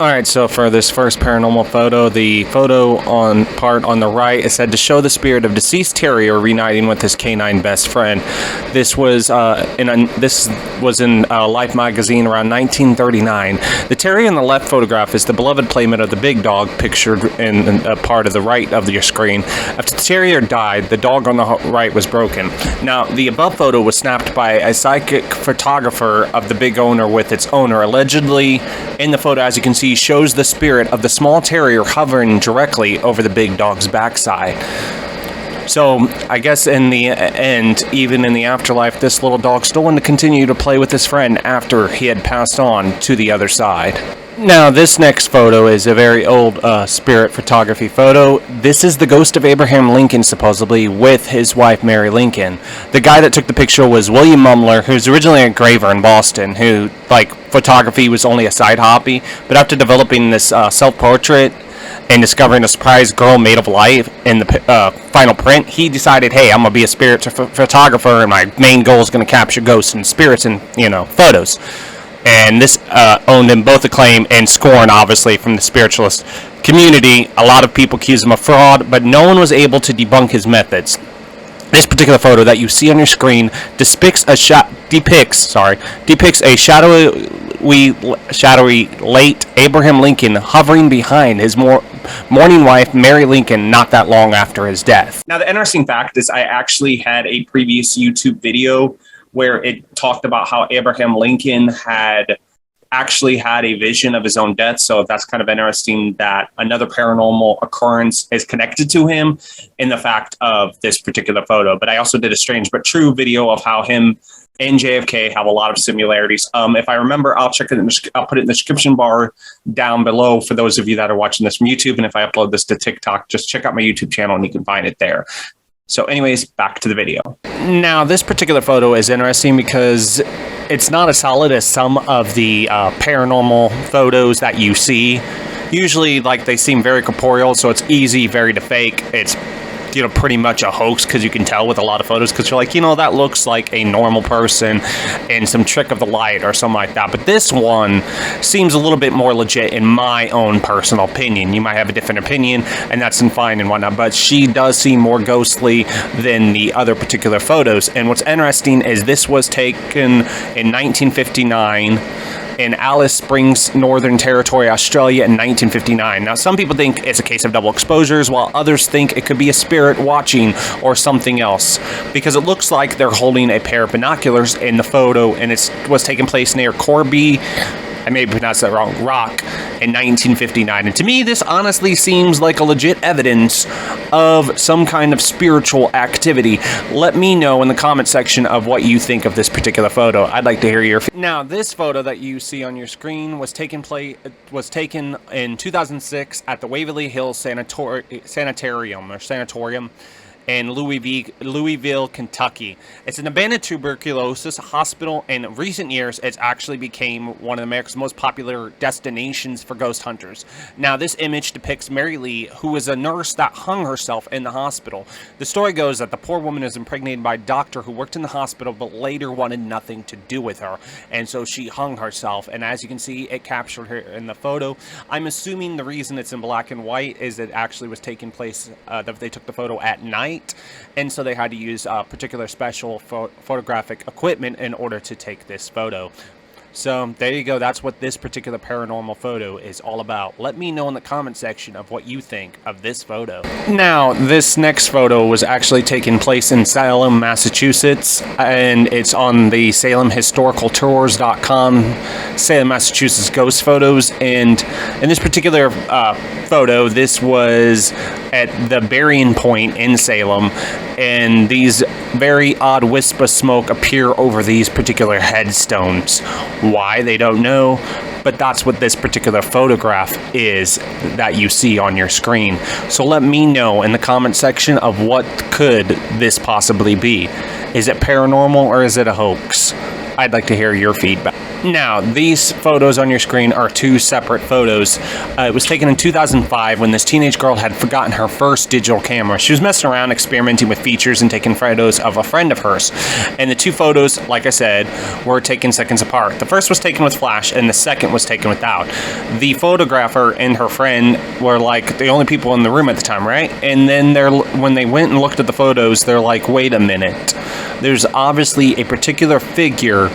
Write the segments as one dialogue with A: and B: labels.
A: Alright, so for this first paranormal photo, the photo on the right, it said to show the spirit of deceased terrier reuniting with his canine best friend. This was in Life magazine around 1939. The terrier in the left photograph is the beloved playmate of the big dog, pictured in a part of the right of your screen. After the terrier died, the dog on the right was broken. Now, the above photo was snapped by a psychic photographer of the big owner with its owner. Allegedly, in the photo, as you can see, shows the spirit of the small terrier hovering directly over the big dog's backside. So, I guess in the end, even in the afterlife, this little dog still wanted to continue to play with his friend after he had passed on to the other side. Now, this next photo is a very old spirit photography photo. This is the ghost of Abraham Lincoln, supposedly, with his wife, Mary Lincoln. The guy that took the picture was William Mumler, who's originally a graver in Boston, who, photography was only a side hobby, but after developing this self-portrait and discovering a surprise girl made of life in the final print, he decided, hey, I'm going to be a spirit photographer, and my main goal is going to capture ghosts and spirits in, photos. And this owned him both acclaim and scorn, obviously, from the spiritualist community. A lot of people accused him of fraud, but no one was able to debunk his methods. This particular photo that you see on your screen depicts a shadowy late Abraham Lincoln hovering behind his mourning wife, Mary Lincoln, not that long after his death. Now, the interesting fact is I actually had a previous YouTube video where it talked about how Abraham Lincoln had actually had a vision of his own death. So that's kind of interesting that another paranormal occurrence is connected to him in the fact of this particular photo. But I also did a strange but true video of how him and JFK have a lot of similarities. If I remember, I'll put it in the description bar down below for those of you that are watching this from YouTube. And if I upload this to TikTok, just check out my YouTube channel and you can find it there. So anyways, back to the video. Now, this particular photo is interesting because it's not as solid as some of the paranormal photos that you see. Usually, they seem very corporeal, so it's easy, very to fake. It's, pretty much a hoax because you can tell with a lot of photos because you're like, that looks like a normal person and some trick of the light or something like that. But this one seems a little bit more legit in my own personal opinion. You might have a different opinion, and that's fine and whatnot, but she does seem more ghostly than the other particular photos. And what's interesting is this was taken in 1959 in Alice Springs, Northern Territory, Australia in 1959. Now, some people think it's a case of double exposures, while others think it could be a spirit watching or something else, because it looks like they're holding a pair of binoculars in the photo, and it was taking place near Corby, I may pronounce that wrong, Rock, in 1959. And to me, this honestly seems like a legit evidence of some kind of spiritual activity. Let me know in the comment section of what you think of this particular photo. I'd like to hear your... Now, this photo that you see on your screen was taken in 2006 at the Waverly Hills Sanitarium in Louisville, Kentucky. It's an abandoned tuberculosis hospital, and in recent years, it's actually became one of America's most popular destinations for ghost hunters. Now, this image depicts Mary Lee, who was a nurse that hung herself in the hospital. The story goes that the poor woman is impregnated by a doctor who worked in the hospital, but later wanted nothing to do with her, and so she hung herself, and as you can see, it captured her in the photo. I'm assuming the reason it's in black and white is it actually was taking place, that they took the photo at night, and so they had to use particular special photographic equipment in order to take this photo. So there you go. That's what this particular paranormal photo is all about. Let me know in the comment section of what you think of this photo. Now, this next photo was actually taking place in Salem, Massachusetts, and it's on the SalemHistoricalTours.com, Salem, Massachusetts ghost photos. And in this particular photo, this was at the burying point in Salem, and these very odd wisps of smoke appear over these particular headstones. Why, they don't know, but that's what this particular photograph is that you see on your screen. So let me know in the comment section of what could this possibly be. Is it paranormal or is it a hoax? I'd like to hear your feedback. Now, these photos on your screen are two separate photos. It was taken in 2005 when this teenage girl had forgotten her first digital camera. She was messing around, experimenting with features and taking photos of a friend of hers. And the two photos, like I said, were taken seconds apart. The first was taken with flash and the second was taken without. The photographer and her friend were like the only people in the room at the time, right? And then when they went and looked at the photos, they're like, wait a minute. There's obviously a particular figure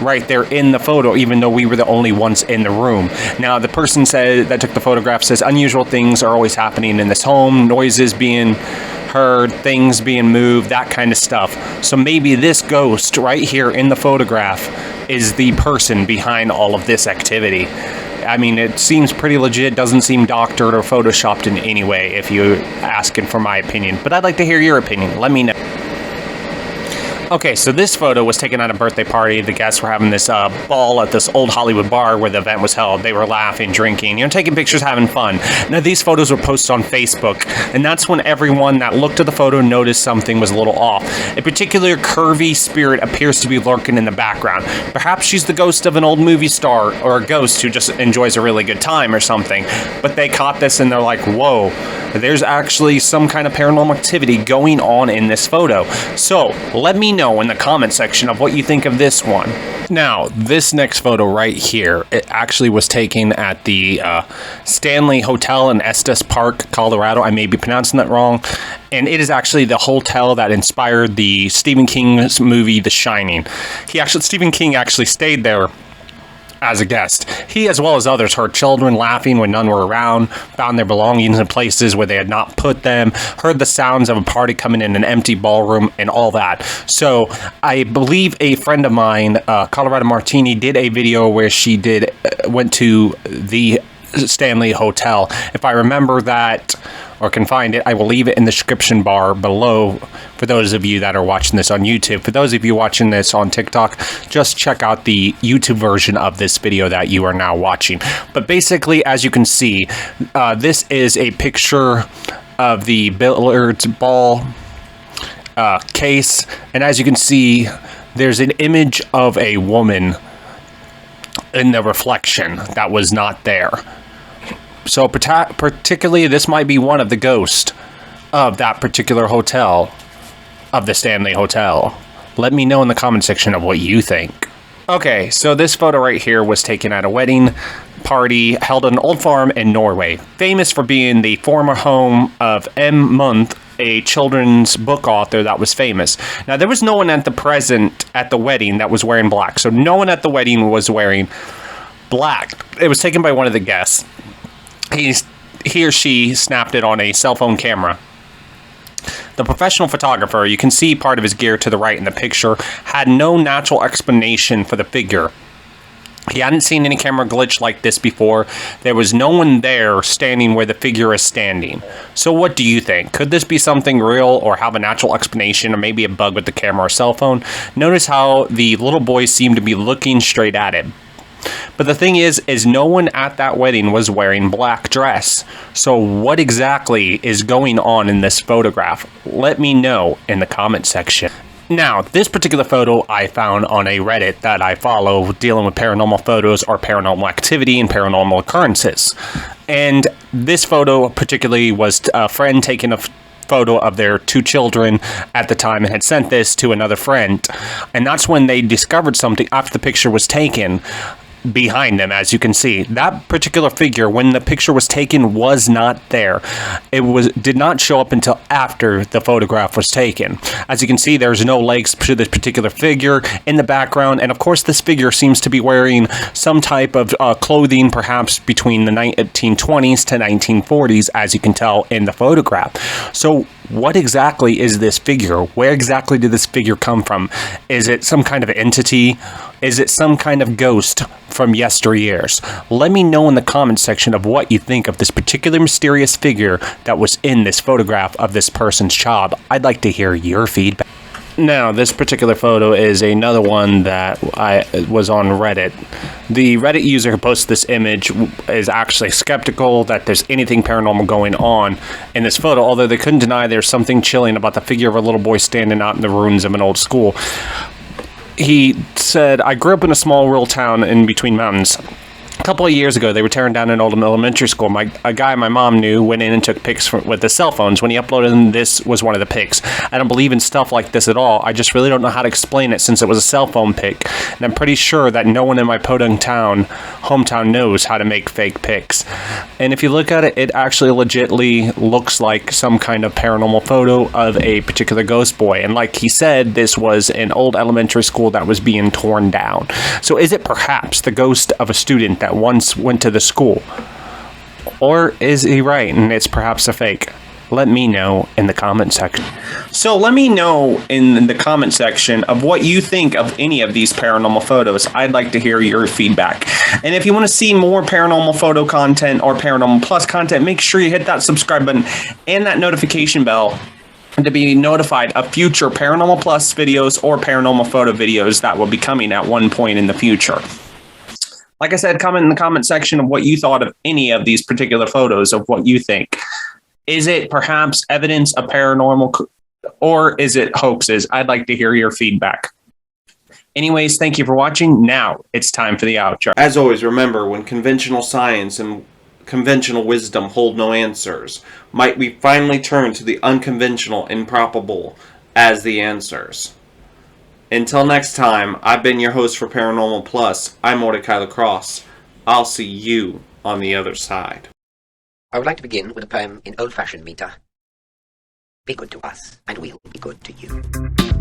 A: right there in the photo, even though we were the only ones in the room. Now, the person that took the photograph says unusual things are always happening in this home, noises being heard, things being moved, that kind of stuff. So maybe this ghost right here in the photograph is the person behind all of this activity. I mean, it seems pretty legit, doesn't seem doctored or photoshopped in any way, if you're asking for my opinion. But I'd like to hear your opinion. Let me know. Okay, so this photo was taken at a birthday party. The guests were having this ball at this old Hollywood bar where the event was held. They were laughing, drinking, taking pictures, having fun. Now, these photos were posted on Facebook, and that's when everyone that looked at the photo noticed something was a little off. A particular curvy spirit appears to be lurking in the background. Perhaps she's the ghost of an old movie star or a ghost who just enjoys a really good time or something. But they caught this and they're like, whoa, there's actually some kind of paranormal activity going on in this photo. So, let me know in the comment section of what you think of this one. Now, this next photo right here, it actually was taken at the Stanley Hotel in Estes Park, Colorado. I may be pronouncing that wrong. And it is actually the hotel that inspired the Stephen King's movie, The Shining. Stephen King actually stayed there as a guest. He, as well as others, heard children laughing when none were around, found their belongings in places where they had not put them, heard the sounds of a party coming in an empty ballroom, and all that. So, I believe a friend of mine, Colorado Martini, did a video where she went to the Stanley Hotel. If I remember that or can find it, I will leave it in the description bar below for those of you that are watching this on YouTube. For those of you watching this on TikTok, just check out the YouTube version of this video that you are now watching. But basically, as you can see, this is a picture of the billiards ball case, and as you can see, there's an image of a woman in the reflection that was not there. So particularly, this might be one of the ghosts of that particular hotel, of the Stanley Hotel. Let me know in the comment section of what you think. Okay, so this photo right here was taken at a wedding party held on an old farm in Norway, famous for being the former home of M. Mundt, a children's book author that was famous. Now, there was no one at the wedding that was wearing black, so no one at the wedding was wearing black. It was taken by one of the guests. He or she snapped it on a cell phone camera. The professional photographer, you can see part of his gear to the right in the picture, had no natural explanation for the figure. He hadn't seen any camera glitch like this before. There was no one there standing where the figure is standing. So what do you think? Could this be something real or have a natural explanation, or maybe a bug with the camera or cell phone? Notice how the little boy seemed to be looking straight at it. But the thing is no one at that wedding was wearing black dress. So what exactly is going on in this photograph? Let me know in the comment section. Now, this particular photo I found on a Reddit that I follow dealing with paranormal photos or paranormal activity and paranormal occurrences. And this photo particularly was a friend taking a photo of their two children at the time and had sent this to another friend. And that's when they discovered something after the picture was taken behind them. As you can see, that particular figure, when the picture was taken, was not there. It did not show up until after the photograph was taken. As you can see, there's no legs to this particular figure in the background, and of course this figure seems to be wearing some type of clothing, perhaps between the 1920s to 1940s, as you can tell in the photograph. So what exactly is this figure? Where exactly did this figure come from? Is it some kind of entity? Is it some kind of ghost from yesteryears? Let me know in the comment section of what you think of this particular mysterious figure that was in this photograph of this person's child. I'd like to hear your feedback. Now, this particular photo is another one that was on Reddit. The Reddit user who posted this image is actually skeptical that there's anything paranormal going on in this photo, although they couldn't deny there's something chilling about the figure of a little boy standing out in the ruins of an old school. he said, I grew up in a small rural town in between mountains. A couple of years ago, they were tearing down an old elementary school. A guy my mom knew went in and took pics with his cell phones. When he uploaded them, this was one of the pics. I don't believe in stuff like this at all. I just really don't know how to explain it since it was a cell phone pic. And I'm pretty sure that no one in my podunk hometown knows how to make fake pics. And if you look at it, it actually legitimately looks like some kind of paranormal photo of a particular ghost boy. And like he said, this was an old elementary school that was being torn down. So is it perhaps the ghost of a student that once went to the school? Or is he right and it's perhaps a fake? Let me know in the comment section. So let me know in the comment section of what you think of any of these paranormal photos. I'd like to hear your feedback. And if you want to see more paranormal photo content or Paranormal Plus content, make sure you hit that subscribe button and that notification bell to be notified of future Paranormal Plus videos or paranormal photo videos that will be coming at one point in the future. Like I said, comment in the comment section of what you thought of any of these particular photos, of what you think. Is it perhaps evidence of paranormal, or is it hoaxes? I'd like to hear your feedback. Anyways, thank you for watching. Now it's time for the outro. As always, remember, when conventional science and conventional wisdom hold no answers, might we finally turn to the unconventional, improbable as the answers. Until next time, I've been your host for Paranormal Plus. I'm Mortika Lacrosse. I'll see you on the other side.
B: I would like to begin with a poem in old-fashioned meter. Be good to us, and we'll be good to you.